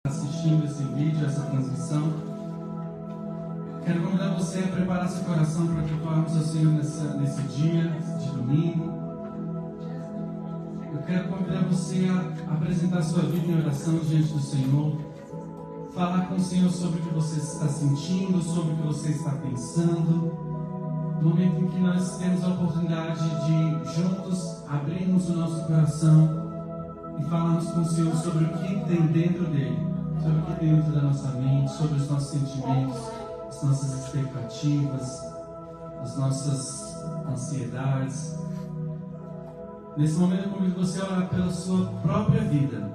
assistindo esse vídeo, essa transmissão. Quero convidar você a preparar seu coração para cultuarmos ao Senhor nesse dia de domingo. Eu quero convidar você a apresentar sua vida em oração diante do Senhor, falar com o Senhor sobre o que você está sentindo, sobre o que você está pensando. No momento em que nós temos a oportunidade de juntos abrirmos o nosso coração e falarmos com o Senhor sobre o que tem dentro dele, sobre o que tem dentro da nossa mente, sobre os nossos sentimentos, as nossas expectativas, as nossas ansiedades. Nesse momento eu convido você a orar pela sua própria vida.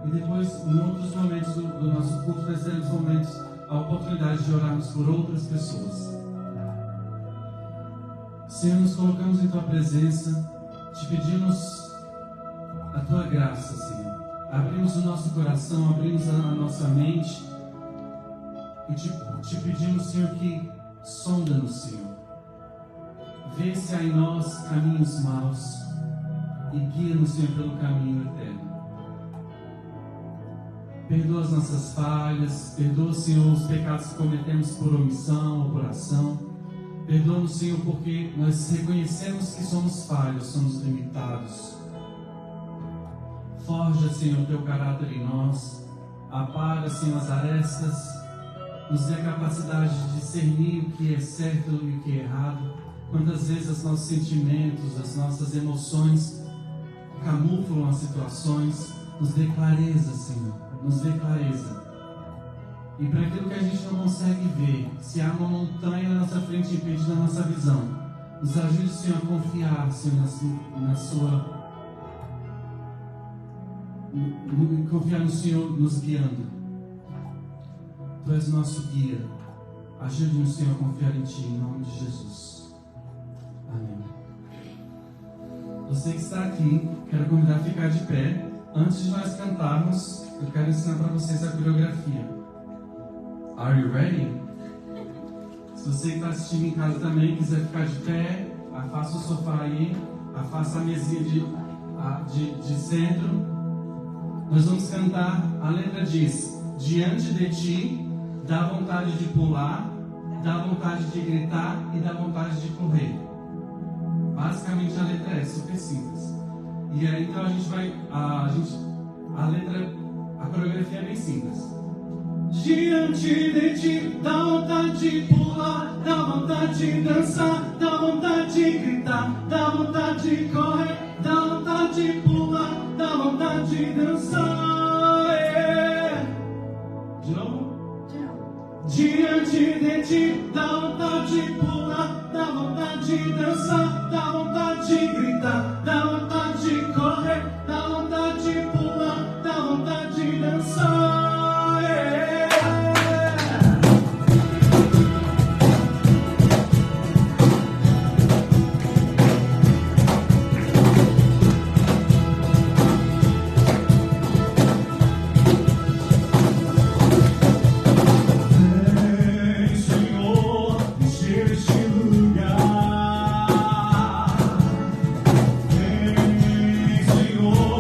E depois, em outros momentos do nosso culto, nós teremos momentos, a oportunidade de orarmos por outras pessoas. Senhor, nos colocamos em Tua presença, te pedimos a Tua graça, Senhor. Abrimos o nosso coração, abrimos a nossa mente e te pedimos, Senhor, que sonda-nos, Senhor. Vê se há em nós caminhos maus e guia-nos, Senhor, pelo caminho eterno. Perdoa as nossas falhas, perdoa, Senhor, os pecados que cometemos por omissão ou por ação. Perdoa-nos, Senhor, porque nós reconhecemos que somos falhos, somos limitados. Forja, Senhor, o Teu caráter em nós. Apaga, Senhor, as arestas. Nos dê a capacidade de discernir o que é certo e o que é errado. Quantas vezes os nossos sentimentos, as nossas emoções camuflam as situações. Nos dê clareza, Senhor. Nos dê clareza. E para aquilo que a gente não consegue ver, se há uma montanha na nossa frente impedindo a nossa visão, nos ajude, Senhor, a confiar, Senhor, confiar no Senhor nos guiando. Tu és nosso guia. Ajude-nos, Senhor, a confiar em Ti, em nome de Jesus. Amém. Você que está aqui, quero convidar a ficar de pé. Antes de nós cantarmos, eu quero ensinar para vocês a coreografia. Are you ready? Se você que está assistindo em casa também quiser ficar de pé, afasta o sofá aí, afasta a mesinha de centro. Nós vamos cantar, a letra diz: diante de ti, dá vontade de pular, dá vontade de gritar e dá vontade de correr. Basicamente a letra é super simples. E aí então a gente vai, a coreografia é bem simples. Diante de ti, dá vontade de pular, dá vontade de dançar, dá vontade de gritar, dá vontade de correr, dá vontade de pular, dá vontade de dançar. Yeah. De novo? Diante de ti, dá vontade de pular, dá vontade de dançar, dá vontade de gritar, dá vontade de correr, dá vontade de pular, dá vontade de dançar. Senhor,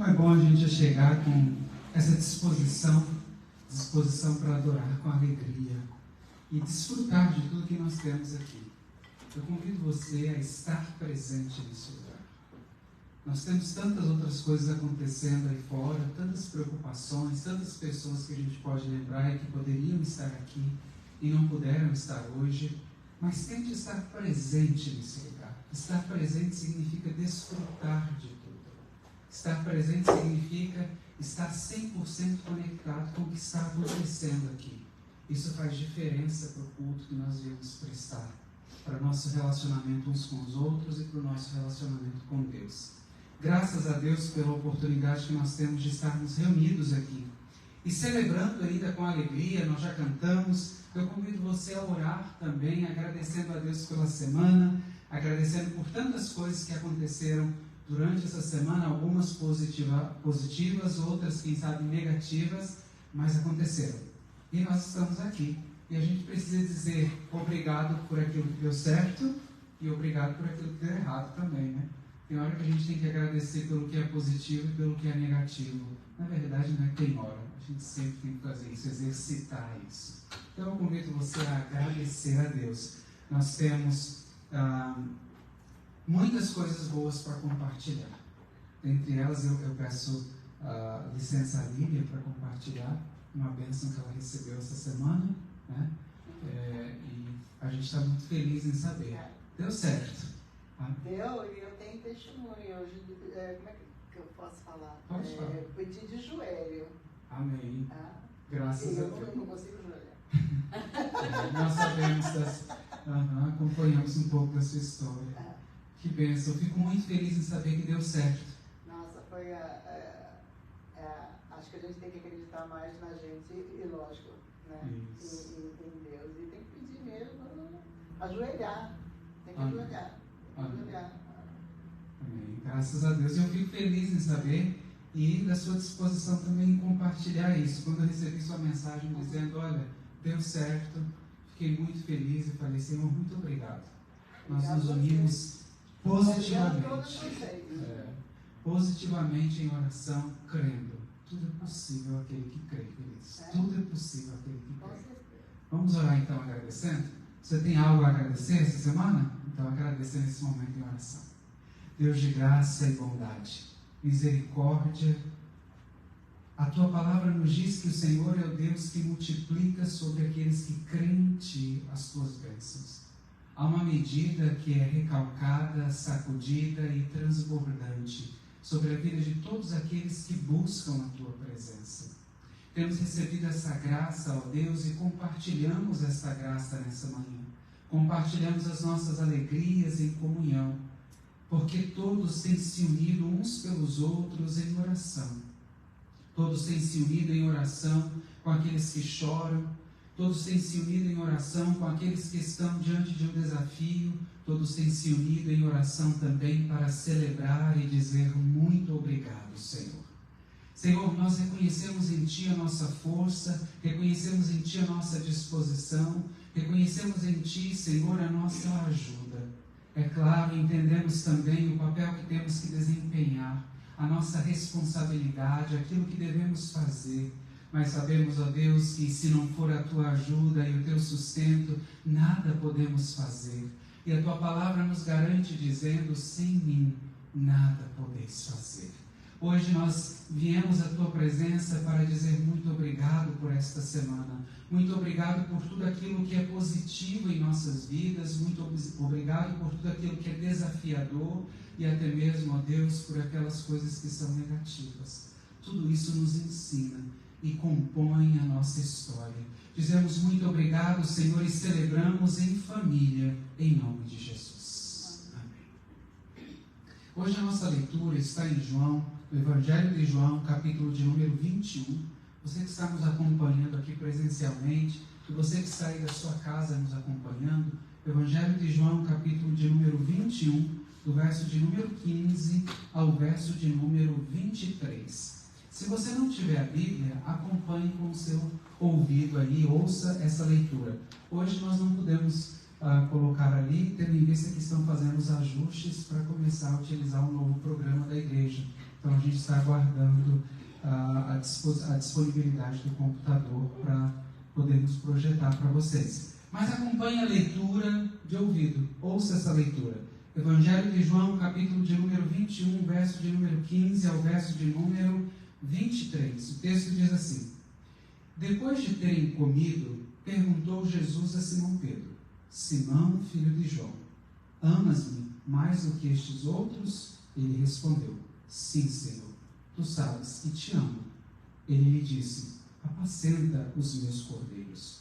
Como é bom a gente chegar com essa disposição para adorar com alegria e desfrutar de tudo que nós temos aqui. Eu convido você a estar presente nesse lugar. Nós temos tantas outras coisas acontecendo aí fora, tantas preocupações, tantas pessoas que a gente pode lembrar e que poderiam estar aqui e não puderam estar hoje, mas tente estar presente nesse lugar. Estar presente significa desfrutar de tudo. Estar presente significa estar 100% conectado com o que está acontecendo aqui. Isso faz diferença para o culto que nós viemos prestar, para o nosso relacionamento uns com os outros e para o nosso relacionamento com Deus. Graças a Deus pela oportunidade que nós temos de estarmos reunidos aqui. E celebrando ainda com alegria, nós já cantamos. Eu convido você a orar também, agradecendo a Deus pela semana, agradecendo por tantas coisas que aconteceram durante essa semana, algumas positivas, outras, quem sabe, negativas, mas aconteceram. E nós estamos aqui. E a gente precisa dizer obrigado por aquilo que deu certo e obrigado por aquilo que deu errado também, né? Tem hora que a gente tem que agradecer pelo que é positivo e pelo que é negativo. Na verdade, não é tem hora. A gente sempre tem que fazer isso, exercitar isso. Então, eu convido você a agradecer a Deus. Nós temos muitas coisas boas para compartilhar. Entre elas, eu peço licença a Lília para compartilhar uma bênção que ela recebeu essa semana, né? E a gente está muito feliz em saber. Deu certo. Deu, e eu tenho testemunho. Hoje, como é que eu posso falar? Pode falar. Eu pedi de joelho. Amém. Graças a Deus. Eu não consigo joelhar. Nós sabemos, acompanhamos um pouco da sua história. Que bênção. Eu fico muito feliz em saber que deu certo. Nossa, foi acho que a gente tem que acreditar mais na gente e lógico, né? Em Deus. E tem que pedir mesmo, ajoelhar. Tem que ajoelhar. Amém. Graças a Deus. Eu fico feliz em saber e da sua disposição também em compartilhar isso. Quando eu recebi sua mensagem dizendo, olha, deu certo, fiquei muito feliz e falei, Senhor, muito obrigado. Nós nos unimos positivamente em oração, crendo. Tudo é possível aquele que crê, queridos. Tudo é possível aquele que crê. Vamos orar então agradecendo? Você tem algo a agradecer essa semana? Então agradecer nesse momento em oração. Deus de graça e bondade, misericórdia, a Tua palavra nos diz que o Senhor é o Deus que multiplica sobre aqueles que creem em Ti as Tuas bênçãos. Há uma medida que é recalcada, sacudida e transbordante sobre a vida de todos aqueles que buscam a Tua presença. Temos recebido essa graça, ó Deus, e compartilhamos essa graça nessa manhã. Compartilhamos as nossas alegrias em comunhão, porque todos têm se unido uns pelos outros em oração. Todos têm se unido em oração com aqueles que choram, todos têm se unido em oração com aqueles que estão diante de um desafio, todos têm se unido em oração também para celebrar e dizer muito obrigado, Senhor. Senhor, nós reconhecemos em Ti a nossa força, reconhecemos em Ti a nossa disposição, reconhecemos em Ti, Senhor, a nossa ajuda. É claro, entendemos também o papel que temos que desempenhar, a nossa responsabilidade, aquilo que devemos fazer. Mas sabemos, ó Deus, que se não for a Tua ajuda e o Teu sustento, nada podemos fazer. E a Tua palavra nos garante dizendo, sem mim, nada podeis fazer. Hoje nós viemos à Tua presença para dizer muito obrigado por esta semana. Muito obrigado por tudo aquilo que é positivo em nossas vidas. Muito obrigado por tudo aquilo que é desafiador. E até mesmo, ó Deus, por aquelas coisas que são negativas. Tudo isso nos ensina e compõe a nossa história. Dizemos muito obrigado, Senhor, e celebramos em família, em nome de Jesus. Amém. Hoje a nossa leitura está em João, no Evangelho de João, capítulo de número 21. Você que está nos acompanhando aqui presencialmente, e você que está aí da sua casa nos acompanhando, Evangelho de João, capítulo de número 21, do verso de número 15 ao verso de número 23. Se você não tiver a Bíblia, acompanhe com o seu ouvido ali, ouça essa leitura. Hoje nós não podemos colocar ali, tendo em vista que estão fazendo os ajustes para começar a utilizar um novo programa da igreja. Então a gente está aguardando a disponibilidade do computador para podermos projetar para vocês. Mas acompanhe a leitura de ouvido, ouça essa leitura. Evangelho de João, capítulo de número 21, verso de número 15 ao verso de número 23. O texto diz assim: Depois de terem comido, perguntou Jesus a Simão Pedro: Simão, filho de João, amas-me mais do que estes outros? Ele respondeu: Sim, Senhor, tu sabes que te amo. Ele lhe disse: Apacenta os meus cordeiros.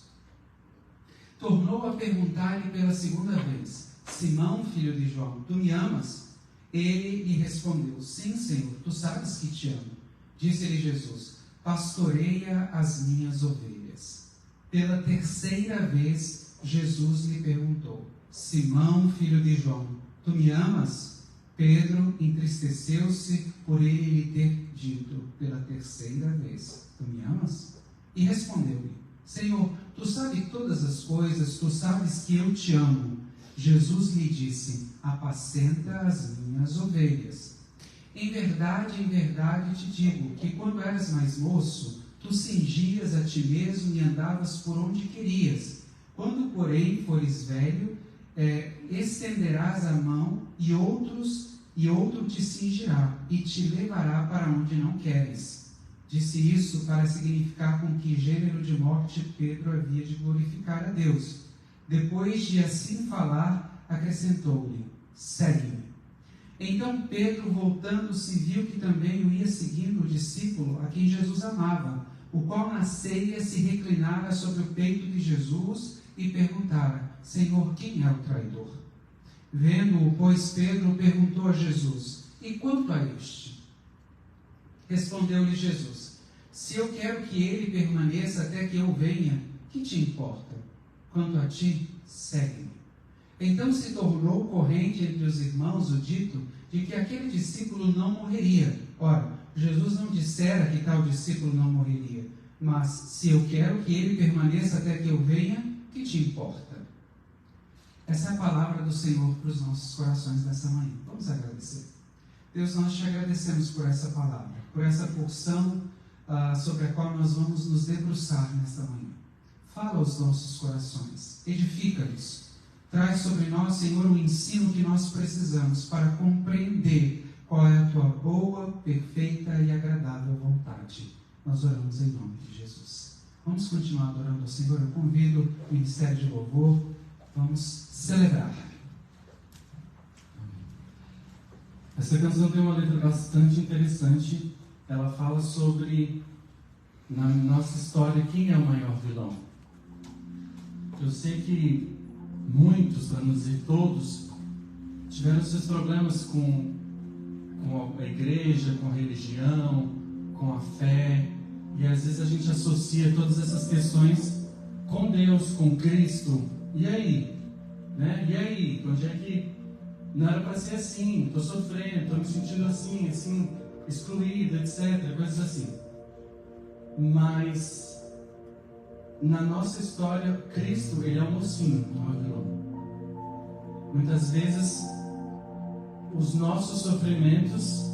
Tornou a perguntar-lhe pela segunda vez: Simão, filho de João, tu me amas? Ele lhe respondeu: Sim, Senhor, tu sabes que te amo. Disse-lhe Jesus: Pastoreia as minhas ovelhas. Pela terceira vez, Jesus lhe perguntou: Simão, filho de João, tu me amas? Pedro entristeceu-se por ele lhe ter dito pela terceira vez: Tu me amas? E respondeu-lhe: Senhor, tu sabes todas as coisas, tu sabes que eu te amo. Jesus lhe disse: Apacenta as minhas ovelhas. Em verdade te digo que quando eras mais moço, tu cingias a ti mesmo e andavas por onde querias. Quando, porém, fores velho, estenderás a mão e outro te cingirá e te levará para onde não queres. Disse isso para significar com que gênero de morte Pedro havia de glorificar a Deus. Depois de assim falar, acrescentou-lhe: Segue-me. Então Pedro, voltando-se, viu que também o ia seguindo o discípulo a quem Jesus amava, o qual na ceia se reclinara sobre o peito de Jesus e perguntara: Senhor, quem é o traidor? Vendo-o, pois, Pedro perguntou a Jesus: E quanto a este? Respondeu-lhe Jesus: Se eu quero que ele permaneça até que eu venha, que te importa? Quanto a ti, segue-me. Então se tornou corrente entre os irmãos o dito de que aquele discípulo não morreria. Ora, Jesus não dissera que tal discípulo não morreria, mas se eu quero que ele permaneça até que eu venha, que te importa? Essa é a palavra do Senhor para os nossos corações nessa manhã. Vamos agradecer. Deus, nós te agradecemos por essa palavra, por essa porção sobre a qual nós vamos nos debruçar nesta manhã. Fala aos nossos corações, edifica-nos. Traz sobre nós, Senhor, o ensino que nós precisamos para compreender qual é a tua boa, perfeita e agradável vontade. Nós oramos em nome de Jesus. Vamos continuar adorando ao Senhor. Eu convido o Ministério de Louvor. Vamos celebrar. Essa canção tem uma letra bastante interessante. Ela fala sobre, na nossa história, quem é o maior vilão. Eu sei que muitos, para não dizer todos, tiveram seus problemas com a igreja, com a religião, com a fé, e às vezes a gente associa todas essas questões com Deus, com Cristo. E aí? Né? E aí? Onde é que não era para ser assim? Estou sofrendo, estou me sentindo assim, excluído, etc. Coisas assim. Mas na nossa história, Cristo, ele é o mocinho, não é o vilão. Muitas vezes, os nossos sofrimentos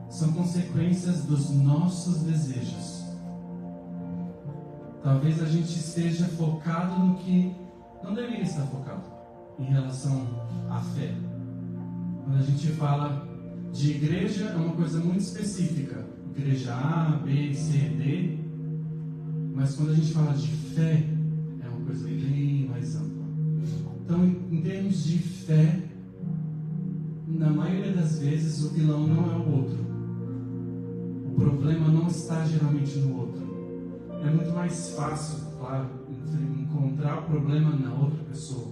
são consequências dos nossos desejos. Talvez a gente esteja focado no que não deveria estar focado em relação à fé. Quando a gente fala de igreja, é uma coisa muito específica. Igreja A, B, C, D. Mas quando a gente fala de fé, é uma coisa bem mais ampla. Então, em termos de fé, na maioria das vezes, o vilão não é o outro. O problema não está geralmente no outro. É muito mais fácil, claro, encontrar o problema na outra pessoa.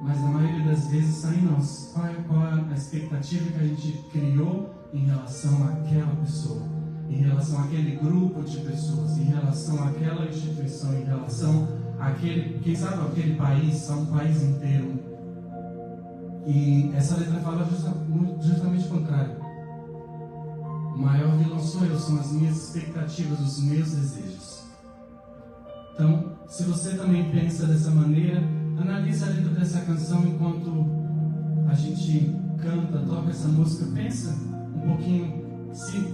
Mas na maioria das vezes está em nós. Qual é a expectativa que a gente criou em relação àquela pessoa? Em relação àquele grupo de pessoas, em relação àquela instituição, em relação àquele, quem sabe, aquele país, a um país inteiro. E essa letra fala justamente o contrário. O maior vilão sou eu, são as minhas expectativas, os meus desejos. Então, se você também pensa dessa maneira, analisa a letra dessa canção enquanto a gente canta, toca essa música, pensa um pouquinho Se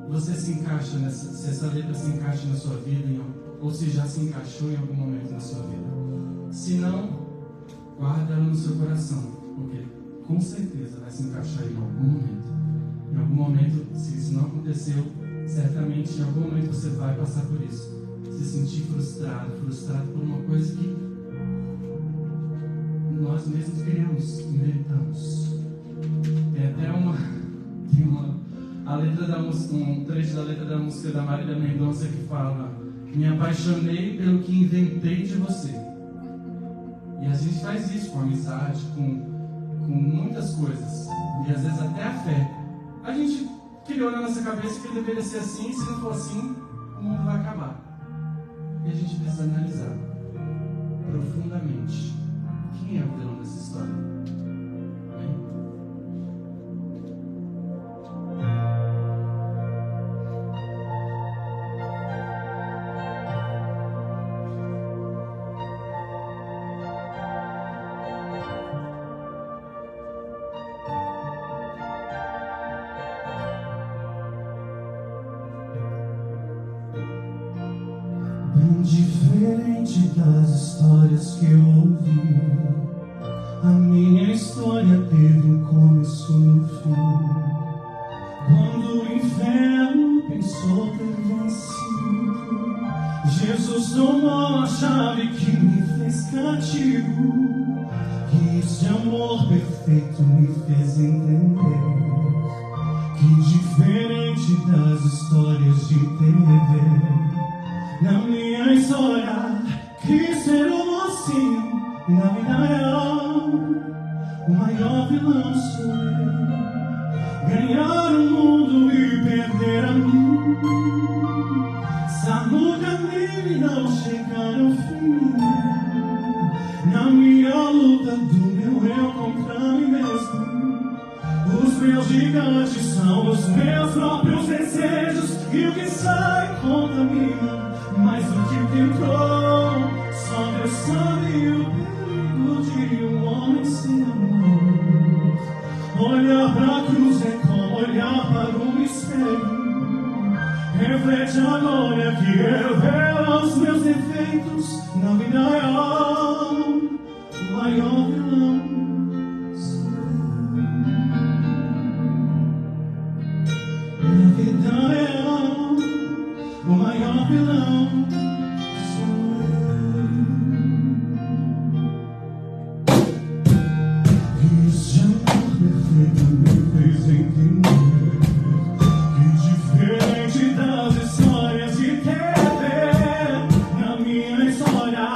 você se encaixa se essa letra se encaixa na sua vida, ou se já se encaixou em algum momento na sua vida. Se não, guarda ela no seu coração, porque com certeza vai se encaixar em algum momento. Em algum momento, se isso não aconteceu, certamente em algum momento você vai passar por isso. Se sentir frustrado por uma coisa que nós mesmos criamos, inventamos. Tem até a letra da música, um trecho da letra da música da Marília Mendonça que fala: me apaixonei pelo que inventei de você. E a gente faz isso com amizade, com muitas coisas, e às vezes até a fé. A gente criou na nossa cabeça que deveria ser assim, e se não for assim, o mundo vai acabar. E a gente precisa analisar profundamente quem é o vilão dessa história. Amém? Diferente das histórias que eu ouvi, a minha história teve um começo no fim. Quando o inferno pensou ter vencido, Jesus tomou a chave que me fez cativo. E esse amor perfeito me fez entender que, diferente das histórias de TV, na minha história, quis ser um mocinho, e na vida real, o maior vilão sou eu. Ganhar o mundo e perder a mim, estar no caminho e não chegar ao fim. Na minha luta do meu eu contra mim mesmo, os meus gigantes são os meus próprios desejos, e o que sai contamina mais do que entrou. Só Deus sabe o perigo de um homem sem amor. Olhar pra cruz é como olhar para um espelho. Reflete a glória que revela os meus defeitos. Na vida real, o maior vilão sou eu. Na vida real, o maior vilão sou eu. E esse amor perfeito me fez entender que, diferente das histórias de TV, na minha história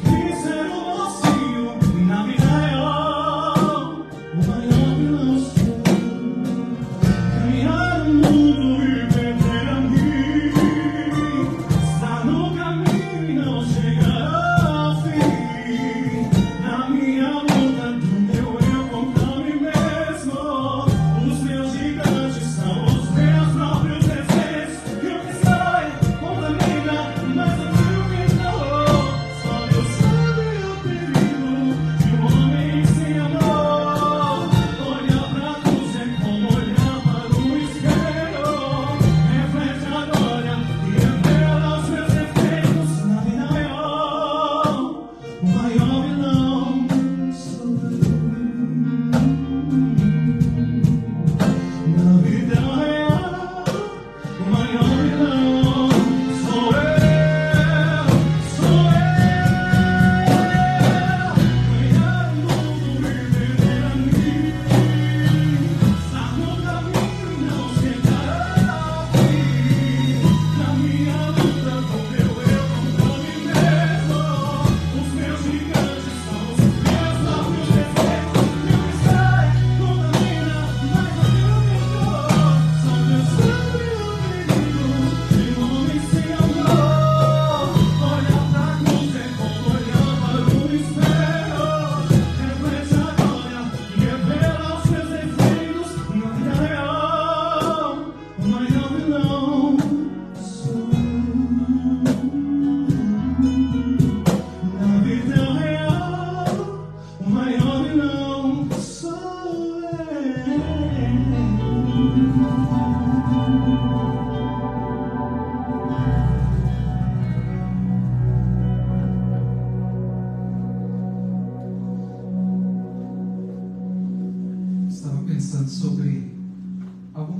quis ser um mocinho, e na vida real o maior vilão sou eu. Ganhar o mundo e perder a mim, estar no caminho e não chegar ao fim. Na minha luta do meu eu contra mim mesmo, os meus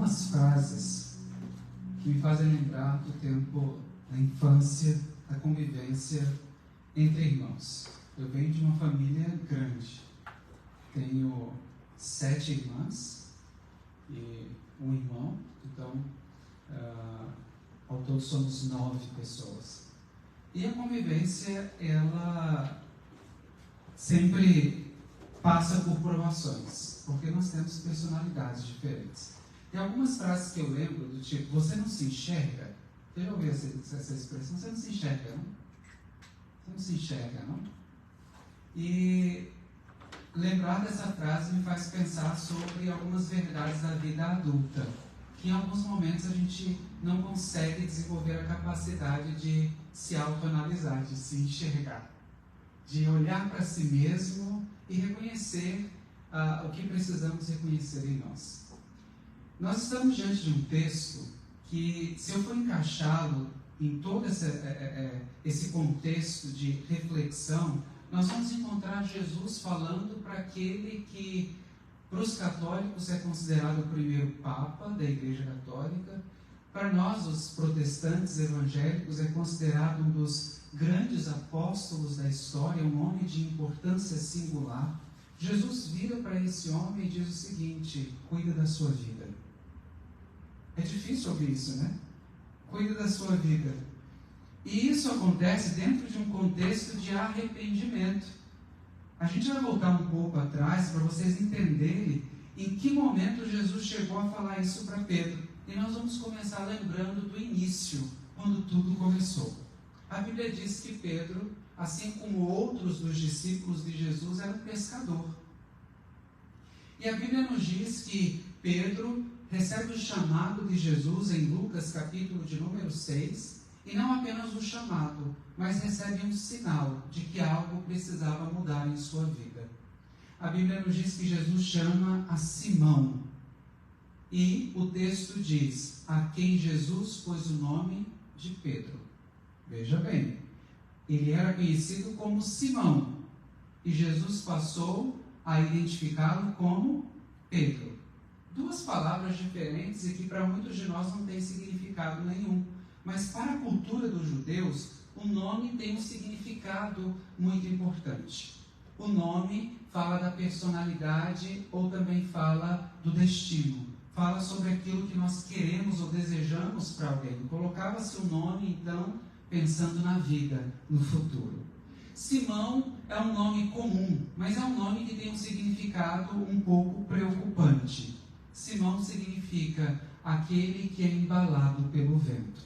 algumas frases que me fazem lembrar do tempo da infância, da convivência entre irmãos. Eu venho de uma família grande. Tenho 7 irmãs e um irmão, então ao todo somos 9 pessoas. E a convivência, ela sempre passa por provações, porque nós temos personalidades diferentes. Tem algumas frases que eu lembro do tipo: você não se enxerga? Você já ouviu essa expressão? Você não se enxerga, não? Você não se enxerga, não? E lembrar dessa frase me faz pensar sobre algumas verdades da vida adulta, que em alguns momentos a gente não consegue desenvolver a capacidade de se autoanalisar, de se enxergar, de olhar para si mesmo e reconhecer o que precisamos reconhecer em nós. Nós estamos diante de um texto que, se eu for encaixá-lo em todo esse contexto de reflexão, nós vamos encontrar Jesus falando para aquele que, para os católicos, é considerado o primeiro Papa da Igreja Católica. Para nós, os protestantes evangélicos, é considerado um dos grandes apóstolos da história, um homem de importância singular. Jesus vira para esse homem e diz o seguinte: cuida da sua vida. É difícil ouvir isso, né? Cuida da sua vida. E isso acontece dentro de um contexto de arrependimento. A gente vai voltar um pouco atrás para vocês entenderem em que momento Jesus chegou a falar isso para Pedro. E nós vamos começar lembrando do início, quando tudo começou. A Bíblia diz que Pedro, assim como outros dos discípulos de Jesus, era um pescador. E a Bíblia nos diz que Pedro recebe o chamado de Jesus em Lucas, capítulo de número 6, e não apenas o chamado, mas recebe um sinal de que algo precisava mudar em sua vida. A Bíblia nos diz que Jesus chama a Simão, e o texto diz: a quem Jesus pôs o nome de Pedro. Veja bem, ele era conhecido como Simão, e Jesus passou a identificá-lo como Pedro. 2 palavras diferentes e que para muitos de nós não tem significado nenhum. Mas para a cultura dos judeus, o nome tem um significado muito importante. O nome fala da personalidade ou também fala do destino. Fala sobre aquilo que nós queremos ou desejamos para alguém. Colocava-se o nome, então, pensando na vida, no futuro. Simão é um nome comum, mas é um nome que tem um significado um pouco preocupante. Simão significa aquele que é embalado pelo vento.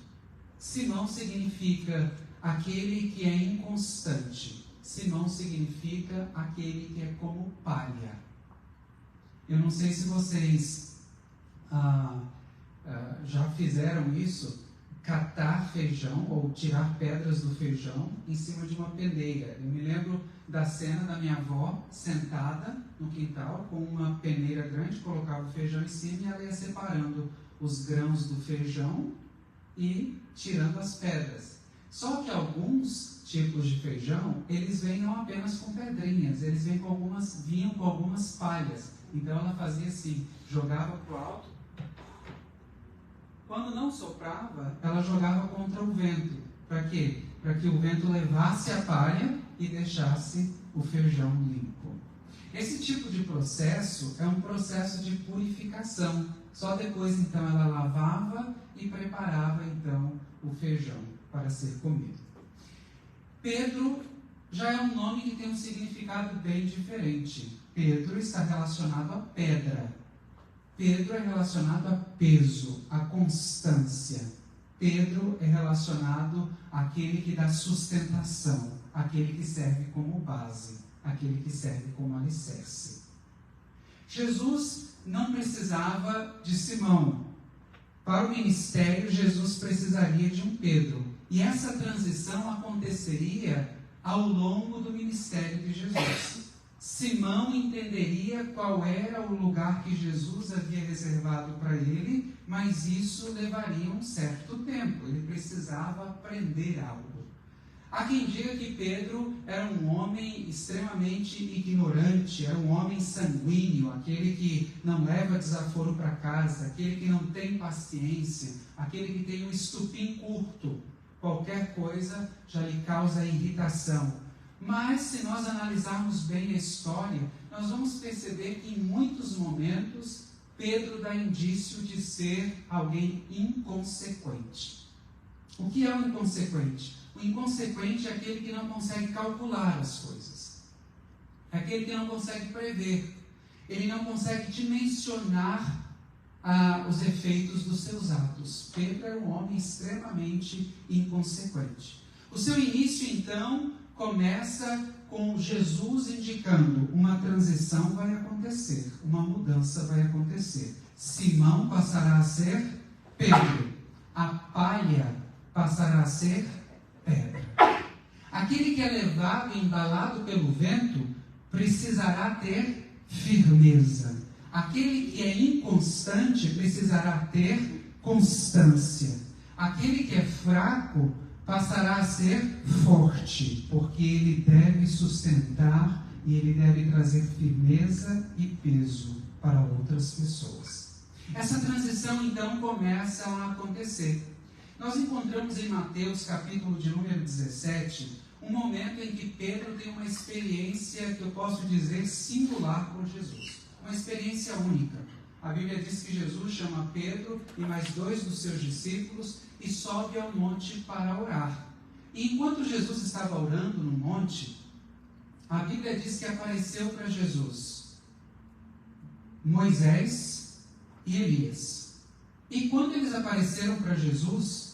Simão significa aquele que é inconstante. Simão significa aquele que é como palha. Eu não sei se vocês já fizeram isso, catar feijão ou tirar pedras do feijão em cima de uma peneira. Eu me lembro da cena da minha avó sentada no quintal com uma peneira grande, colocava o feijão em cima e ela ia separando os grãos do feijão e tirando as pedras. Só que alguns tipos de feijão, eles vêm não apenas com pedrinhas, eles vinham com algumas palhas. Então ela fazia assim, jogava para o alto. Quando não soprava, ela jogava contra o vento. Para quê? Para que o vento levasse a palha e deixasse o feijão limpo. Esse tipo de processo é um processo de purificação. Só depois, então, ela lavava e preparava, então, o feijão para ser comido. Pedro já é um nome que tem um significado bem diferente. Pedro está relacionado a pedra. Pedro é relacionado a peso, a constância. Pedro é relacionado àquele que dá sustentação, aquele que serve como base, aquele que serve como alicerce. Jesus não precisava de Simão. Para o ministério, Jesus precisaria de um Pedro. E essa transição aconteceria ao longo do ministério de Jesus. Simão entenderia qual era o lugar que Jesus havia reservado para ele, mas isso levaria um certo tempo. Ele precisava aprender algo. Há quem diga que Pedro era um homem extremamente ignorante, era um homem sanguíneo, aquele que não leva desaforo para casa, aquele que não tem paciência, aquele que tem um estupim curto. Qualquer coisa já lhe causa irritação. Mas se nós analisarmos bem a história, nós vamos perceber que em muitos momentos Pedro dá indício de ser alguém inconsequente. O que é o inconsequente? O inconsequente é aquele que não consegue calcular as coisas. É aquele que não consegue prever. Ele não consegue dimensionar os efeitos dos seus atos. Pedro era um homem extremamente inconsequente. O seu início, então, começa com Jesus indicando: uma transição vai acontecer, uma mudança vai acontecer. Simão passará a ser Pedro. A palha passará a ser pedra. Aquele que é levado e embalado pelo vento precisará ter firmeza. Aquele que é inconstante precisará ter constância. Aquele que é fraco passará a ser forte, porque ele deve sustentar e ele deve trazer firmeza e peso para outras pessoas. Essa transição então começa a acontecer. Nós encontramos em Mateus, capítulo de número 17, um momento em que Pedro tem uma experiência que eu posso dizer singular com Jesus. Uma experiência única. A Bíblia diz que Jesus chama Pedro e mais 2 dos seus discípulos e sobe ao monte para orar. E enquanto Jesus estava orando no monte, a Bíblia diz que apareceu para Jesus Moisés e Elias. E quando eles apareceram para Jesus,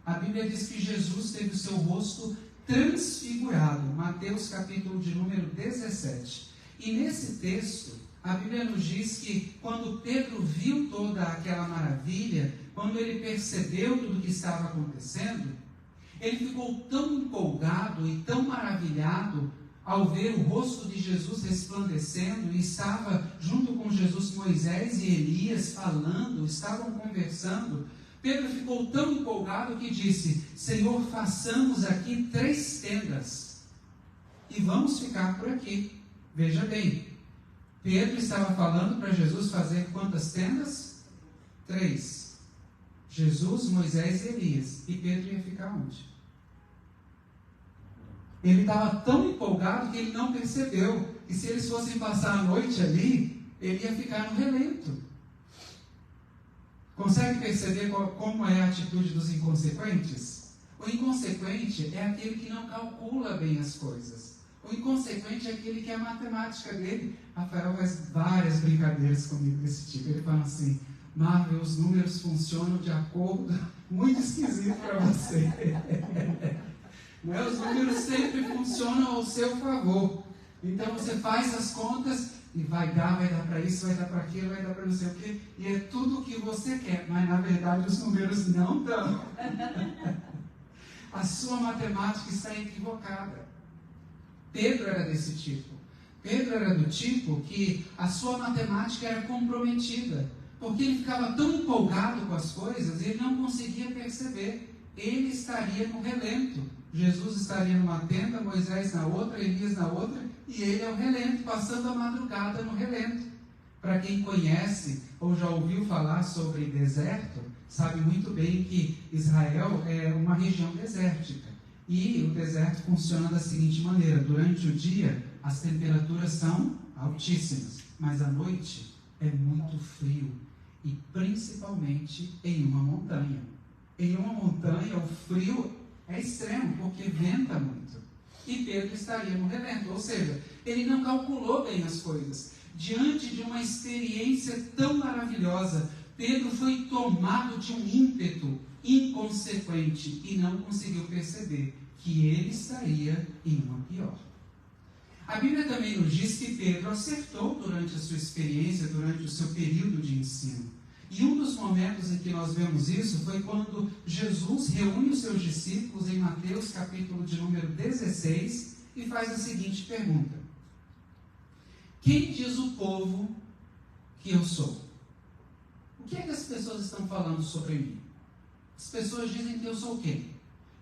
a Bíblia diz que Jesus teve o seu rosto transfigurado. Mateus capítulo de número 17. E nesse texto, a Bíblia nos diz que quando Pedro viu toda aquela maravilha, quando ele percebeu tudo o que estava acontecendo, ele ficou tão empolgado e tão maravilhado ao ver o rosto de Jesus resplandecendo, e estava junto com Jesus Moisés e Elias falando, estavam conversando. Pedro ficou tão empolgado que disse: Senhor, façamos aqui 3 tendas e vamos ficar por aqui. Veja bem, Pedro estava falando para Jesus fazer quantas tendas? 3. Jesus, Moisés e Elias. E Pedro ia ficar onde? Ele estava tão empolgado que ele não percebeu que se eles fossem passar a noite ali, ele ia ficar no relento. Consegue perceber como é a atitude dos inconsequentes? O inconsequente é aquele que não calcula bem as coisas. O inconsequente é aquele que a matemática dele... Rafael faz várias brincadeiras comigo desse tipo. Ele fala assim: Marvel, os números funcionam de acordo... Muito esquisito para você. Não é? Os números sempre funcionam ao seu favor. Então você faz as contas e vai dar para isso, vai dar para aquilo, vai dar para não sei o quê. E é tudo o que você quer. Mas na verdade os números não dão. A sua matemática está equivocada. Pedro era desse tipo. Pedro era do tipo que a sua matemática era comprometida, porque ele ficava tão empolgado com as coisas, ele não conseguia perceber. Ele estaria no relento. Jesus estaria numa tenda, Moisés na outra, Elias na outra, e ele é o relento, passando a madrugada no relento. Para quem conhece ou já ouviu falar sobre deserto, sabe muito bem que Israel é uma região desértica. E o deserto funciona da seguinte maneira: durante o dia as temperaturas são altíssimas, mas à noite é muito frio, e principalmente em uma montanha. Em uma montanha o frio é extremo, porque venta muito. E Pedro estaria no relento, ou seja, ele não calculou bem as coisas. Diante de uma experiência tão maravilhosa, Pedro foi tomado de um ímpeto inconsequente e não conseguiu perceber que ele estaria em uma pior. A Bíblia também nos diz que Pedro acertou durante a sua experiência, durante o seu período de ensino. E um dos momentos em que nós vemos isso foi quando Jesus reúne os seus discípulos em Mateus capítulo de número 16 e faz a seguinte pergunta: quem diz o povo que eu sou? O que é que as pessoas estão falando sobre mim? As pessoas dizem que eu sou quem?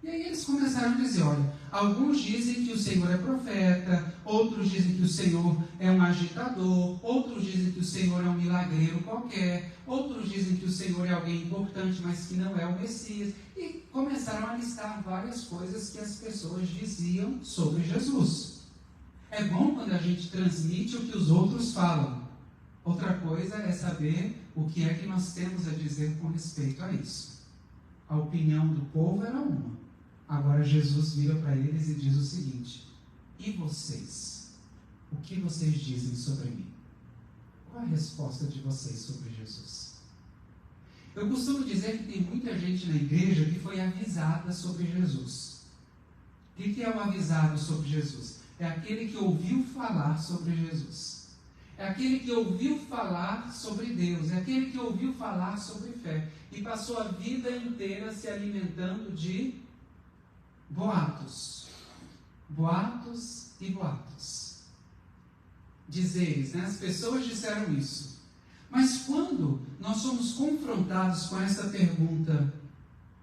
E aí eles começaram a dizer: olha, Alguns dizem que o Senhor é profeta, outros dizem que o Senhor é um agitador, outros dizem que o Senhor é um milagreiro qualquer, outros dizem que o Senhor é alguém importante, mas que não é o Messias. E começaram a listar várias coisas que as pessoas diziam sobre Jesus. É bom quando a gente transmite o que os outros falam. Outra coisa é saber o que é que nós temos a dizer com respeito a isso. A opinião do povo era uma. Agora Jesus vira para eles e diz o seguinte: e vocês? O que vocês dizem sobre mim? Qual a resposta de vocês sobre Jesus? Eu costumo dizer que tem muita gente na igreja que foi avisada sobre Jesus. O que é o avisado sobre Jesus? É aquele que ouviu falar sobre Jesus. É aquele que ouviu falar sobre Deus, é aquele que ouviu falar sobre fé e passou a vida inteira se alimentando de boatos. Boatos e boatos. Dizeres, né? As pessoas disseram isso. Mas quando nós somos confrontados com essa pergunta,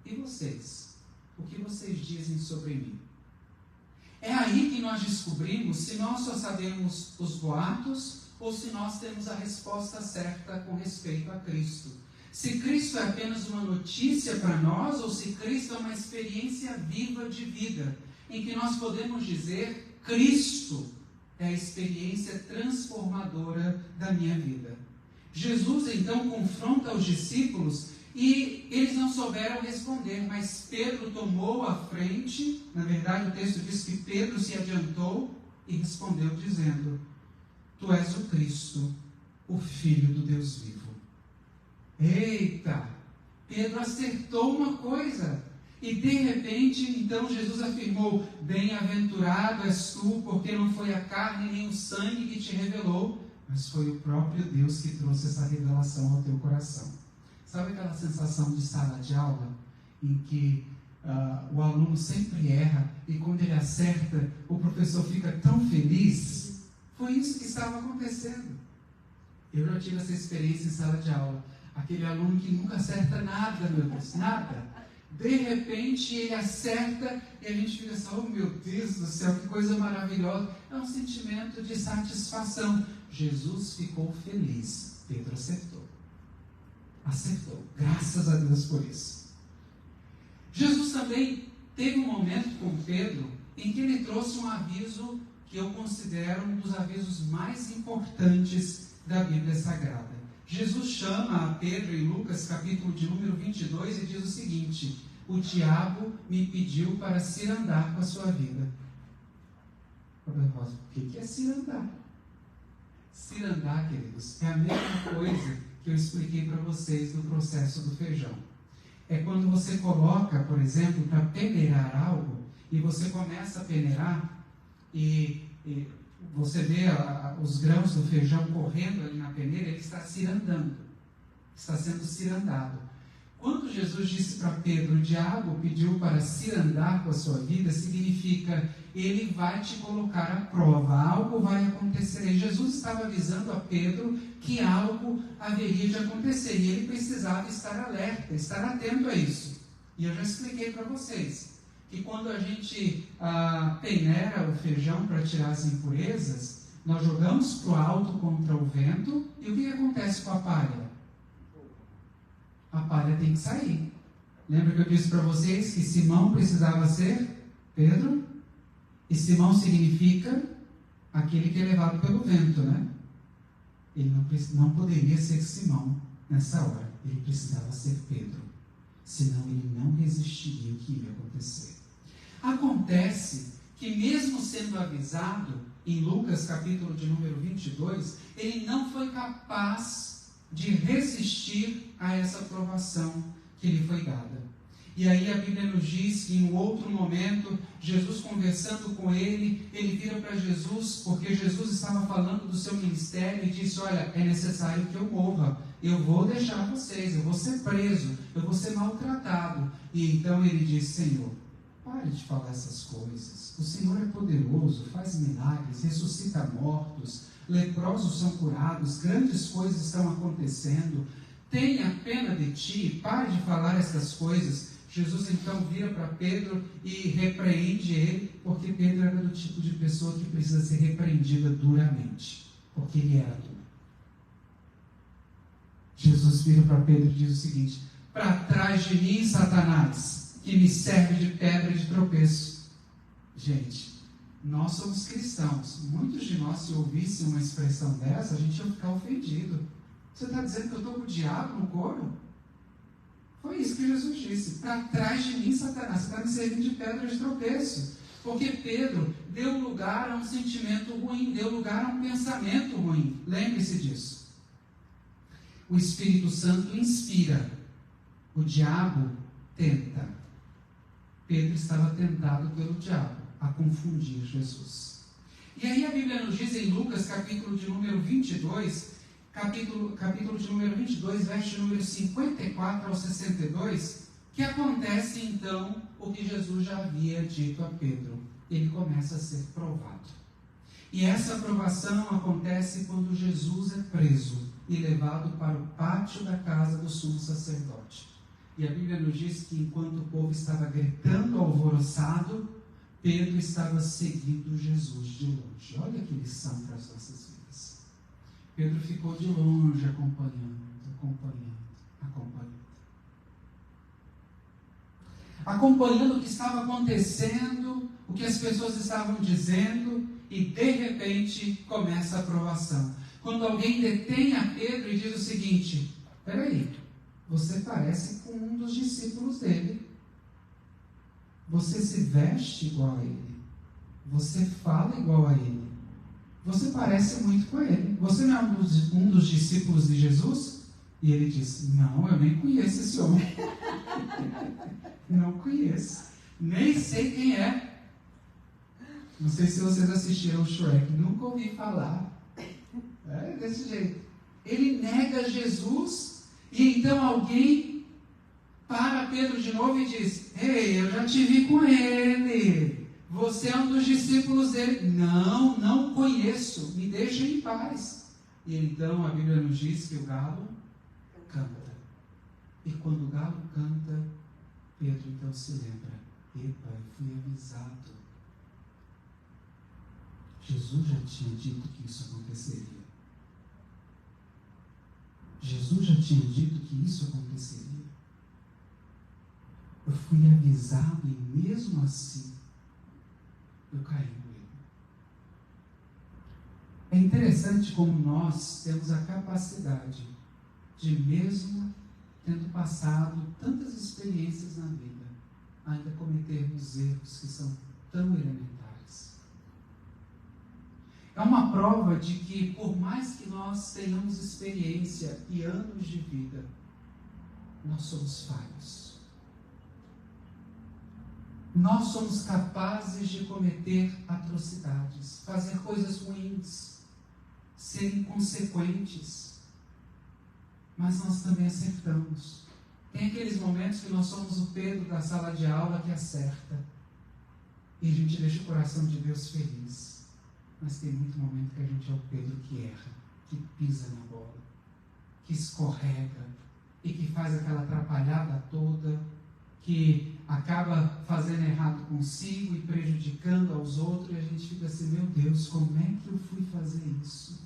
e vocês? O que vocês dizem sobre mim? É aí que nós descobrimos se nós só sabemos os boatos ou se nós temos a resposta certa com respeito a Cristo. Se Cristo é apenas uma notícia para nós, ou se Cristo é uma experiência viva de vida, em que nós podemos dizer: Cristo é a experiência transformadora da minha vida. Jesus então confronta os discípulos e eles não souberam responder, mas Pedro tomou a frente. Na verdade, o texto diz que Pedro se adiantou e respondeu dizendo: Tu és o Cristo, o Filho do Deus vivo. Eita! Pedro acertou uma coisa. E de repente, então, Jesus afirmou: Bem-aventurado és tu, porque não foi a carne nem o sangue que te revelou, mas foi o próprio Deus que trouxe essa revelação ao teu coração. Sabe aquela sensação de sala de aula, em que o aluno sempre erra, e quando ele acerta, o professor fica tão feliz? Foi isso que estava acontecendo. Eu já tive essa experiência em sala de aula. Aquele aluno que nunca acerta nada, meu Deus, nada. De repente ele acerta e a gente fica assim: oh meu Deus do céu, que coisa maravilhosa. É um sentimento de satisfação. Jesus ficou feliz. Pedro acertou. Acertou. Graças a Deus por isso. Jesus também teve um momento com Pedro em que ele trouxe um aviso que eu considero um dos avisos mais importantes da Bíblia Sagrada. Jesus chama a Pedro em Lucas, capítulo de número 22, e diz o seguinte: o diabo me pediu para cirandar com a sua vida. O que é cirandar? Cirandar, queridos, é a mesma coisa que eu expliquei para vocês no processo do feijão. É quando você coloca, por exemplo, para peneirar algo, e você começa a peneirar, e você vê os grãos do feijão correndo ali na peneira, ele está cirandando, está sendo cirandado. Quando Jesus disse para Pedro: o diabo pediu para cirandar com a sua vida, significa: ele vai te colocar à prova, algo vai acontecer. E Jesus estava avisando a Pedro que algo haveria de acontecer, e ele precisava estar alerta, estar atento a isso. E eu já expliquei para vocês que quando a gente peneira o feijão para tirar as impurezas, nós jogamos para o alto contra o vento, e o que acontece com a palha? A palha tem que sair. Lembra que eu disse para vocês que Simão precisava ser Pedro? E Simão significa aquele que é levado pelo vento, né? Ele não poderia ser Simão nessa hora. Ele precisava ser Pedro. Senão ele não resistiria o que ia acontecer. Acontece que mesmo sendo avisado, em Lucas capítulo de número 22, ele não foi capaz de resistir a essa provação que lhe foi dada. E aí a Bíblia nos diz que em um outro momento, Jesus conversando com ele vira para Jesus, porque Jesus estava falando do seu ministério, e disse: olha, é necessário que eu morra, eu vou deixar vocês, eu vou ser preso, eu vou ser maltratado. E então ele disse: Senhor, pare de falar essas coisas, o Senhor é poderoso, faz milagres, ressuscita mortos, leprosos são curados, grandes coisas estão acontecendo, tenha pena de ti, pare de falar essas coisas. Jesus então vira para Pedro e repreende ele, porque Pedro era do tipo de pessoa que precisa ser repreendida duramente, porque ele era duro. Jesus vira para Pedro e diz o seguinte: para trás de mim, Satanás, que me serve de pedra de tropeço. Gente, nós somos cristãos. Muitos de nós, se ouvissem uma expressão dessa, a gente ia ficar ofendido. Você está dizendo que eu estou com o diabo no coro? Foi isso que Jesus disse: para trás de mim, Satanás, você está me servindo de pedra de tropeço. Porque Pedro deu lugar a um sentimento ruim, deu lugar a um pensamento ruim. Lembre-se disso. O Espírito Santo inspira, o diabo tenta. Pedro estava tentado pelo diabo a confundir Jesus. E aí a Bíblia nos diz em Lucas, capítulo de número 22, capítulo de número 22, verso número 54 ao 62, que acontece então o que Jesus já havia dito a Pedro. Ele começa a ser provado. E essa provação acontece quando Jesus é preso e levado para o pátio da casa do sumo sacerdote. E a Bíblia nos diz que enquanto o povo estava gritando alvoroçado, Pedro estava seguindo Jesus de longe. Olha que lição para as nossas vidas. Pedro ficou de longe acompanhando. Acompanhando o que estava acontecendo, o que as pessoas estavam dizendo, e de repente começa a provação. Quando alguém detém a Pedro e diz o seguinte: peraí, você parece com um dos discípulos dele. Você se veste igual a ele. Você fala igual a ele. Você parece muito com ele. Você não é um dos discípulos de Jesus? E ele disse: não, eu nem conheço esse homem. Não conheço. Nem sei quem é. Não sei se vocês assistiram o Shrek. Nunca ouvi falar. É desse jeito. Ele nega Jesus e então alguém para Pedro de novo e diz: ei, eu já te vi com ele. Você é um dos discípulos dele. Não, não conheço. Me deixa em paz. E então a Bíblia nos diz que o galo canta. E quando o galo canta, Pedro então se lembra: epa, eu fui avisado. Jesus já tinha dito que isso aconteceria. Jesus já tinha dito que isso aconteceria. Eu fui avisado e mesmo assim eu caí no erro. É interessante como nós temos a capacidade de, mesmo tendo passado tantas experiências na vida, ainda cometermos erros que são tão elementares. É uma prova de que, por mais que nós tenhamos experiência e anos de vida, nós somos falhos. Nós somos capazes de cometer atrocidades, fazer coisas ruins, ser inconsequentes, mas nós também acertamos. Tem aqueles momentos que nós somos o Pedro da sala de aula que acerta, e a gente deixa o coração de Deus feliz. Mas tem muito momento que a gente é o Pedro que erra, que pisa na bola, que escorrega e que faz aquela atrapalhada toda, que acaba fazendo errado consigo e prejudicando aos outros, e a gente fica assim: meu Deus, como é que eu fui fazer isso?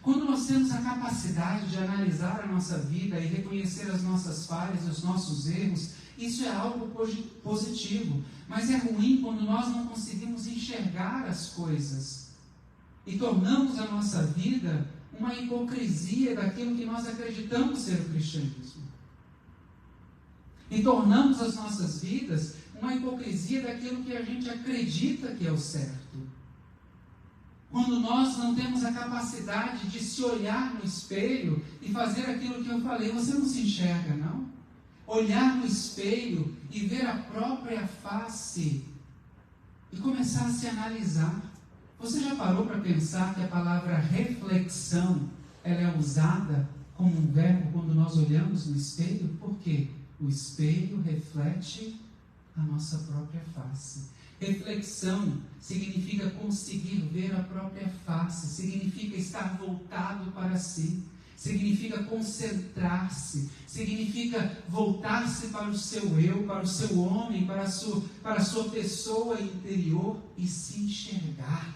Quando nós temos a capacidade de analisar a nossa vida e reconhecer as nossas falhas, os nossos erros, isso é algo positivo. Mas é ruim quando nós não conseguimos enxergar as coisas e tornamos a nossa vida uma hipocrisia daquilo que nós acreditamos ser o cristianismo. E tornamos as nossas vidas uma hipocrisia daquilo que a gente acredita que é o certo. Quando nós não temos a capacidade de se olhar no espelho e fazer aquilo que eu falei: você não se enxerga, não? Olhar no espelho e ver a própria face e começar a se analisar. Você já parou para pensar que a palavra reflexão, ela é usada como um verbo quando nós olhamos no espelho? Por quê? O espelho reflete a nossa própria face. Reflexão significa conseguir ver a própria face, significa estar voltado para si. significa concentrar-se, significa voltar-se para o seu eu, para o seu homem, para a sua pessoa interior e se enxergar.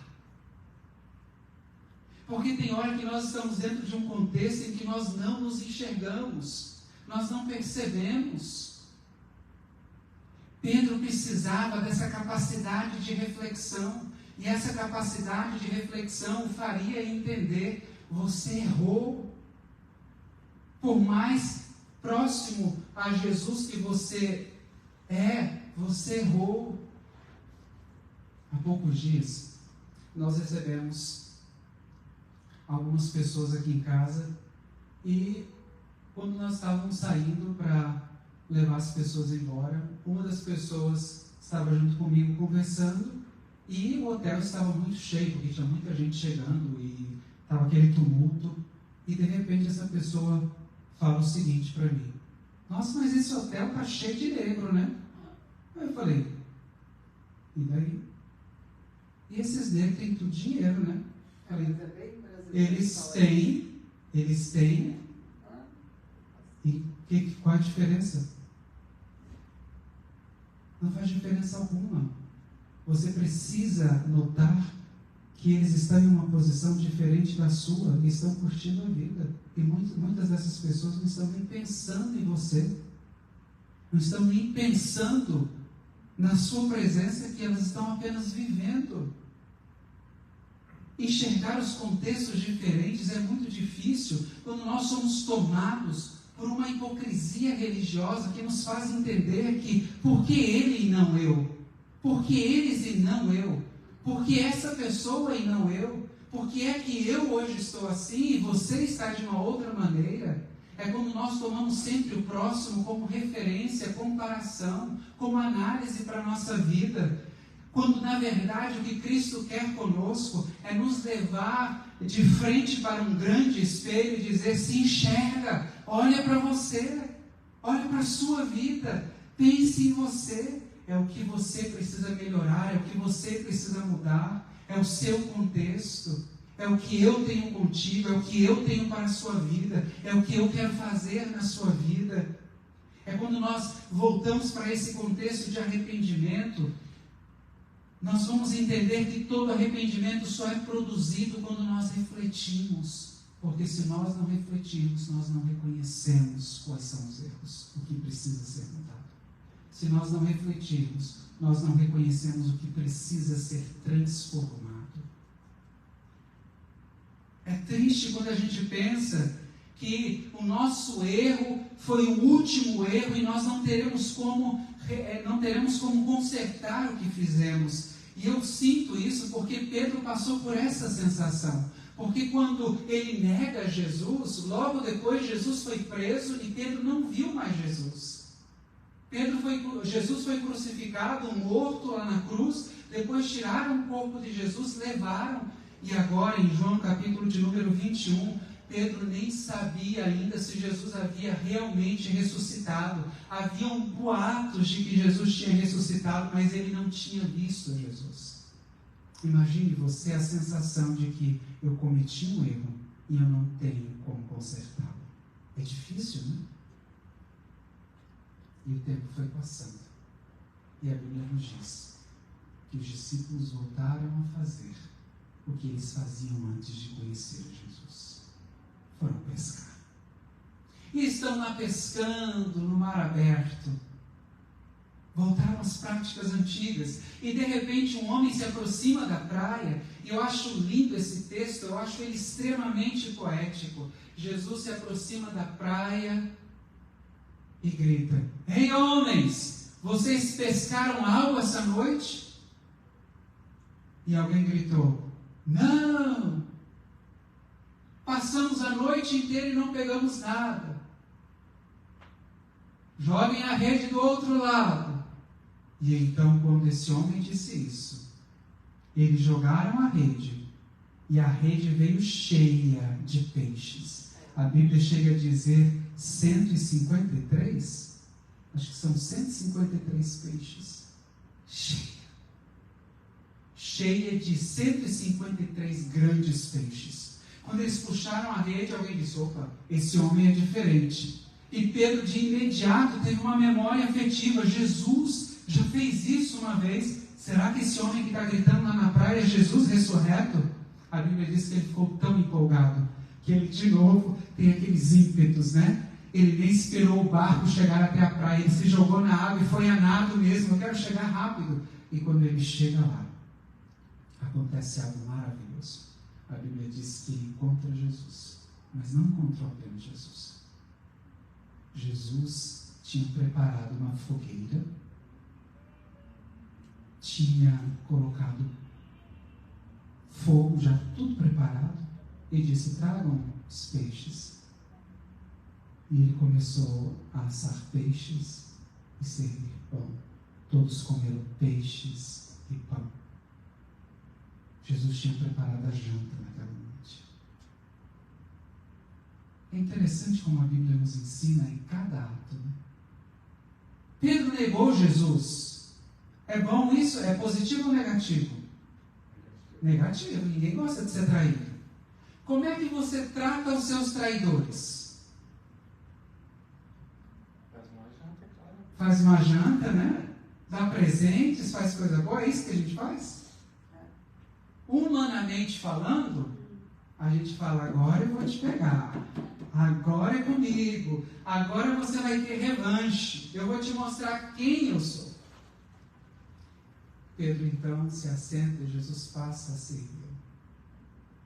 Porque tem hora que nós estamos dentro de um contexto em que nós não nos enxergamos, nós não percebemos. Pedro precisava dessa capacidade de reflexão, e essa capacidade de reflexão o faria entender: você errou. Por mais próximo a Jesus que você errou. Há poucos dias, nós recebemos algumas pessoas aqui em casa, e quando nós estávamos saindo para levar as pessoas embora, uma das pessoas estava junto comigo conversando, e o hotel estava muito cheio, porque tinha muita gente chegando, e estava aquele tumulto, e de repente essa pessoa fala o seguinte para mim: nossa, mas esse hotel está cheio de negro, né? Aí eu falei: e daí? E esses negros têm tudo dinheiro, né? Falei: eles têm. E qual a diferença? Não faz diferença alguma. Você precisa notar que eles estão em uma posição diferente da sua e estão curtindo a vida. E muitas dessas pessoas não estão nem pensando em você. Não estão nem pensando na sua presença, que elas estão apenas vivendo. Enxergar os contextos diferentes é muito difícil quando nós somos tomados por uma hipocrisia religiosa que nos faz entender que por que ele e não eu? Por que eles e não eu? Por que essa pessoa e não eu? Por que é que eu hoje estou assim e você está de uma outra maneira? É quando nós tomamos sempre o próximo como referência, comparação, como análise para a nossa vida. Quando, na verdade, o que Cristo quer conosco é nos levar de frente para um grande espelho e dizer: se enxerga, olha para você, olha para a sua vida, pense em você. É o que você precisa melhorar, é o que você precisa mudar, é o seu contexto, é o que eu tenho contigo, é o que eu tenho para a sua vida, é o que eu quero fazer na sua vida. É quando nós voltamos para esse contexto de arrependimento, nós vamos entender que todo arrependimento só é produzido quando nós refletimos. Porque se nós não refletirmos, nós não reconhecemos quais são os erros, o que precisa ser mudado. Se nós não refletirmos, nós não reconhecemos o que precisa ser transformado. É triste quando a gente pensa que o nosso erro foi o último erro e nós não teremos como consertar o que fizemos. E eu sinto isso porque Pedro passou por essa sensação. Porque quando ele nega Jesus, logo depois Jesus foi preso e Pedro não viu mais Jesus. Jesus foi crucificado, morto lá na cruz, depois tiraram o corpo de Jesus, levaram, e agora em João capítulo de número 21, Pedro nem sabia ainda se Jesus havia realmente ressuscitado. Haviam boatos de que Jesus tinha ressuscitado, mas ele não tinha visto Jesus. Imagine você a sensação de que eu cometi um erro e eu não tenho como consertá-lo. É difícil, né? E o tempo foi passando. E a Bíblia nos diz que os discípulos voltaram a fazer o que eles faziam antes de conhecer Jesus. Foram pescar. E estão lá pescando no mar aberto. Voltaram às práticas antigas. E de repente um homem se aproxima da praia. E eu acho lindo esse texto, eu acho ele extremamente poético. Jesus se aproxima da praia e grita: ei, homens, vocês pescaram algo essa noite? E alguém gritou: não, passamos a noite inteira e não pegamos nada. Joguem a rede do outro lado. E então, quando esse homem disse isso, eles jogaram a rede, e a rede veio cheia de peixes. A Bíblia chega a dizer 153, acho que são 153 peixes, cheia de 153 grandes peixes. Quando eles puxaram a rede, alguém disse: opa, esse homem é diferente. E Pedro de imediato teve uma memória afetiva. Jesus já fez isso uma vez. Será que esse homem que está gritando lá na praia é Jesus ressurreto? A Bíblia diz que ele ficou tão empolgado que ele de novo tem aqueles ímpetos, né? Ele nem esperou o barco chegar até a praia, ele se jogou na água e foi a nado mesmo. Eu quero chegar rápido. E quando ele chega lá, acontece algo maravilhoso. A Bíblia diz que ele encontra Jesus, mas não encontrou apenas Jesus. Jesus tinha preparado uma fogueira, tinha colocado fogo, já tudo preparado, e disse: tragam os peixes. E ele começou a assar peixes e servir pão. Todos comeram peixes e pão. Jesus tinha preparado a janta naquela noite. É interessante como a Bíblia nos ensina em cada ato, né? Pedro negou Jesus. É bom isso? É positivo ou negativo? Negativo. Ninguém gosta de ser traído. Como é que você trata os seus traidores? Faz uma janta, né? Dá presentes, faz coisa boa. É isso que a gente faz? Humanamente falando, a gente fala: agora eu vou te pegar, agora é comigo, agora você vai ter revanche, eu vou te mostrar quem eu sou. Pedro então se assenta e Jesus passa a servir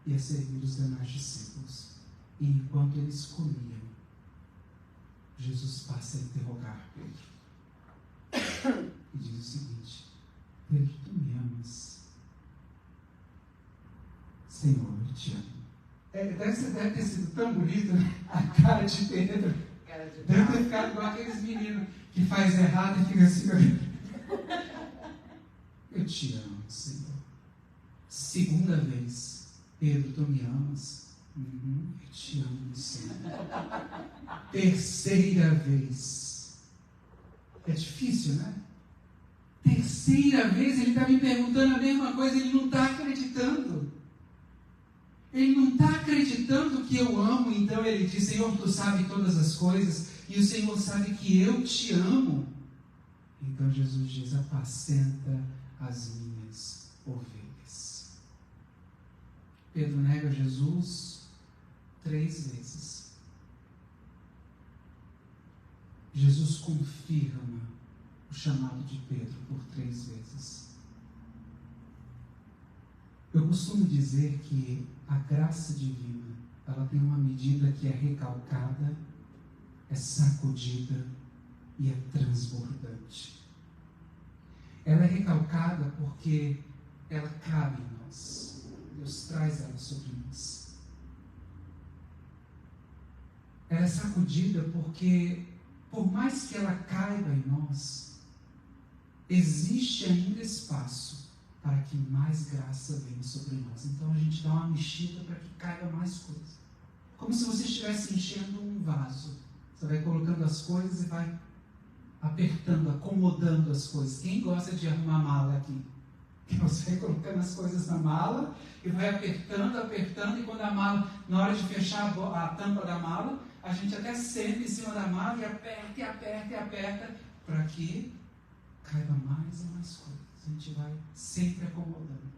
e a servir os demais discípulos. E enquanto eles comiam, Jesus passa a interrogar Pedro e diz o seguinte: Pedro, tu me amas? Senhor, eu te amo. Deve ter sido tão bonito, né? A cara de Pedro. Deve ter ficado igual aqueles meninos que faz errado e fica assim: eu te amo, Senhor. Segunda vez: Pedro, tu me amas? Eu te amo, Senhor. Terceira vez: é difícil, né? Terceira vez ele está me perguntando a mesma coisa, ele não está acreditando. Ele não está acreditando que eu amo. Então ele diz: Senhor, tu sabes todas as coisas, e o Senhor sabe que eu te amo. Então Jesus diz: apacenta as minhas ovelhas. Pedro nega Jesus 3 vezes. Jesus confirma o chamado de Pedro por 3 vezes. Eu costumo dizer que a graça divina, ela tem uma medida que é recalcada, é sacudida e é transbordante. Ela é recalcada porque ela cabe em nós. Deus traz ela sobre nós. Ela é sacudida porque, por mais que ela caiba em nós, existe ainda espaço para que mais graça venha sobre nós. Então a gente dá uma mexida para que caiba mais coisa. Como se você estivesse enchendo um vaso. Você vai colocando as coisas e vai apertando, acomodando as coisas. Quem gosta de arrumar mala aqui? Que você vai colocando as coisas na mala e vai apertando, e quando a mala, na hora de fechar a tampa da mala, a gente até senta em cima da mala e aperta para que caiba mais e mais coisas. A gente vai sempre acomodando.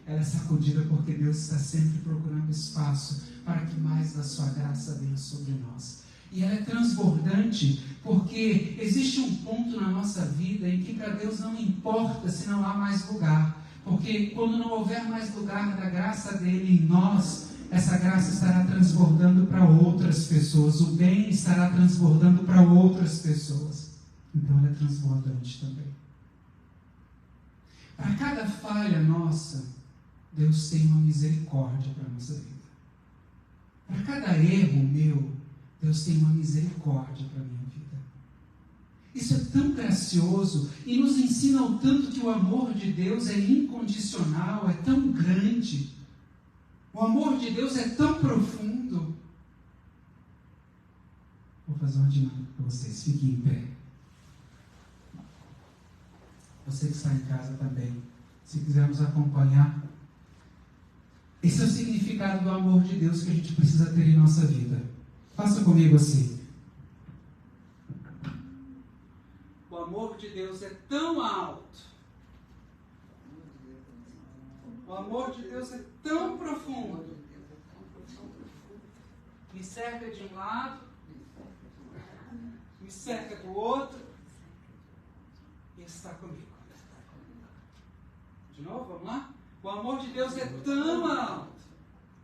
Ela é sacudida porque Deus está sempre procurando espaço para que mais da sua graça venha sobre nós. E ela é transbordante porque existe um ponto na nossa vida em que para Deus não importa se não há mais lugar. Porque quando não houver mais lugar da graça dele em nós, essa graça estará transbordando para outras pessoas. O bem estará transbordando para outras pessoas. Então ela é transbordante também. Para cada falha nossa, Deus tem uma misericórdia para a nossa vida. Para cada erro meu, Deus tem uma misericórdia para a minha vida. Isso é tão gracioso e nos ensina o tanto que o amor de Deus é incondicional, é tão grande. O amor de Deus é tão profundo. Vou fazer uma dinâmica para vocês. Fiquem em pé. Você que está em casa também, se quiser nos acompanhar, Esse é o significado do amor de Deus que a gente precisa ter em nossa vida. Faça comigo assim. O amor de Deus é tão alto. O amor de Deus é tão profundo. Me cerca de um lado, me cerca do outro e está comigo. De novo, vamos lá? O amor de Deus é tão alto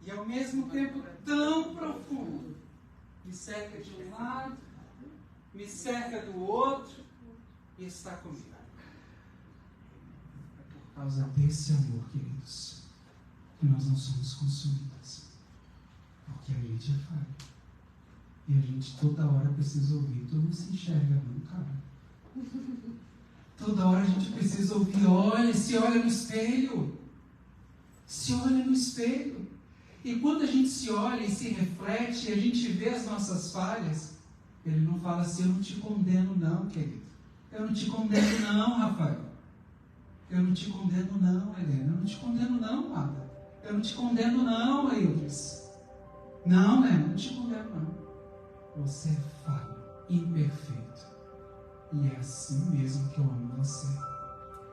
e ao mesmo tempo tão profundo. Me cerca de um lado, me cerca do outro e está comigo. É por causa desse amor, queridos, que nós não somos consumidos. Porque a gente é falho. E a gente toda hora precisa ouvir. Tu não se enxerga não, cara. Toda hora a gente precisa ouvir. Olha, se olha no espelho. Se olha no espelho. E quando a gente se olha e se reflete, e a gente vê as nossas falhas, ele não fala assim, eu não te condeno não, querido. Eu não te condeno não, Rafael. Eu não te condeno não, Helena. Eu não te condeno não, Amada. Eu não te condeno não, Aildes. Não, né? Não te condeno não. Você é falho, imperfeito. E é assim mesmo que eu amo você.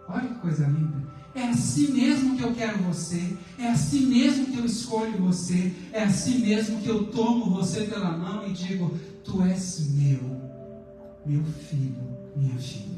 Olha que coisa linda. É assim mesmo que eu quero você. É assim mesmo que eu escolho você. É assim mesmo que eu tomo você pela mão e digo, tu és meu filho, minha filha.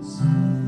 Sobre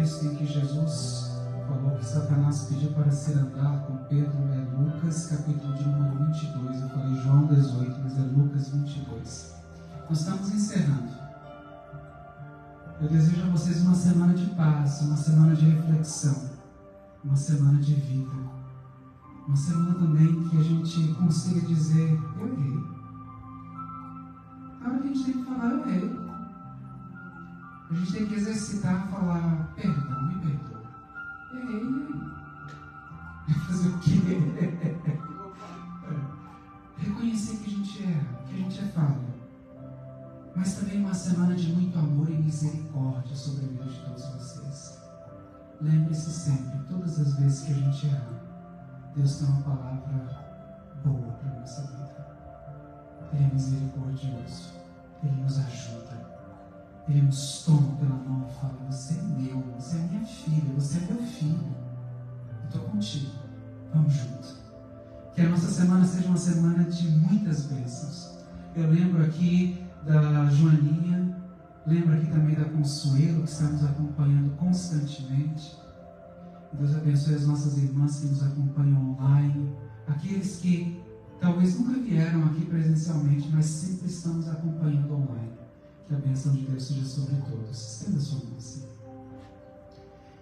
texto em que Jesus falou que Satanás pediu para ser andar com Pedro é Lucas, capítulo de número 22. Eu falei João 18, mas é Lucas 22. Nós estamos encerrando. Eu desejo a vocês uma semana de paz, uma semana de reflexão, uma semana de vida. Uma semana também que a gente consiga dizer, eu errei. A hora que a gente tem que falar, eu errei. A gente tem que exercitar, falar, perdão, me perdoa. Errei. Fazer o quê? Reconhecer que a gente erra, que a gente é falha. Mas também uma semana de muito amor e misericórdia sobre a vida de todos vocês. Lembre-se sempre, todas as vezes que a gente errar, Deus tem uma palavra boa para a nossa vida. Ele é misericordioso. Ele nos ajuda. Ele nos toma pela mão e fala, você é meu, você é minha filha, você é meu filho. Eu estou contigo. Vamos juntos. Que a nossa semana seja uma semana de muitas bênçãos. Eu lembro aqui da Joaninha, lembro aqui também da Consuelo, que está nos acompanhando constantemente. Deus abençoe as nossas irmãs que nos acompanham online, aqueles que talvez nunca vieram aqui presencialmente, mas sempre estão nos acompanhando online. Que a bênção de Deus seja sobre todos. Estenda sua mão assim.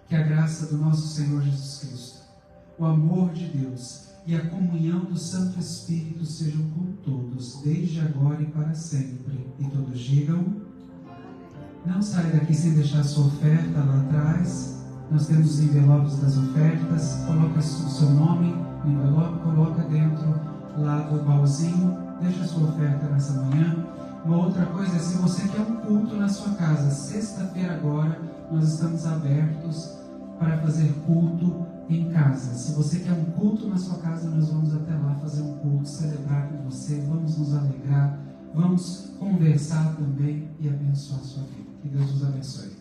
Que a graça do nosso Senhor Jesus Cristo, o amor de Deus e a comunhão do Santo Espírito sejam com todos, desde agora e para sempre. E todos digam, não saia daqui sem deixar sua oferta lá atrás. Nós temos os envelopes das ofertas. Coloca o seu nome no envelope, coloca dentro lá do baúzinho. Deixa a sua oferta nessa manhã. Uma outra coisa é, se você quer um culto na sua casa, sexta-feira agora, nós estamos abertos para fazer culto em casa. Se você quer um culto na sua casa, nós vamos até lá fazer um culto, celebrar com você, vamos nos alegrar, vamos conversar também e abençoar a sua vida. Que Deus os abençoe.